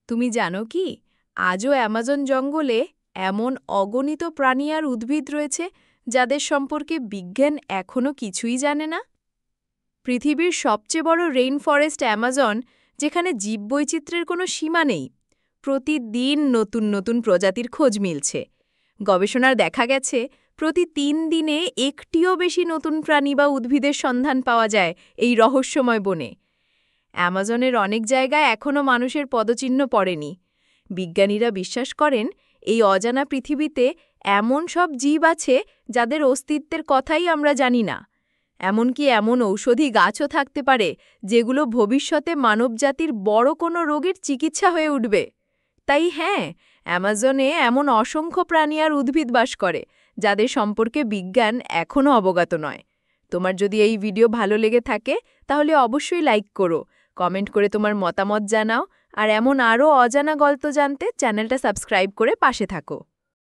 তুমি জানো কি আজও অ্যামাজন জঙ্গলে এমন অগণিত প্রাণী আর উদ্ভিদ রয়েছে যাদের সম্পর্কে বিজ্ঞান এখনও কিছুই জানে না। পৃথিবীর সবচেয়ে বড় রেইন ফরেস্ট অ্যামাজন, যেখানে জীববৈচিত্র্যের কোনো সীমা নেই। প্রতিদিন নতুন নতুন প্রজাতির খোঁজ মিলছে। গবেষণার দেখা গেছে প্রতি ৩ দিনে একটিও বেশি নতুন প্রাণী বা উদ্ভিদের সন্ধান পাওয়া যায় এই রহস্যময় বনে। অ্যামাজনের অনেক জায়গায় এখনও মানুষের পদচিহ্ন পড়েনি। বিজ্ঞানীরা বিশ্বাস করেন এই অজানা পৃথিবীতে এমন সব জীব আছে যাদের অস্তিত্বের কথাই আমরা জানি না। এমনকি এমন ঔষধি গাছও থাকতে পারে যেগুলো ভবিষ্যতে মানবজাতির বড় কোনো রোগের চিকিৎসা হয়ে উঠবে। তাই হ্যাঁ, অ্যামাজনে এমন অসংখ্য প্রাণী আর উদ্ভিদ বাস করে যাদের সম্পর্কে বিজ্ঞান এখনও অবগত নয়। তোমার যদি এই ভিডিও ভালো লেগে থাকে তাহলে অবশ্যই লাইক করো, কমেন্ট করে তোমার মতামত জানাও, আর এমন আরও অজানা গল্প জানতে চ্যানেলটা সাবস্ক্রাইব করে পাশে থাকো।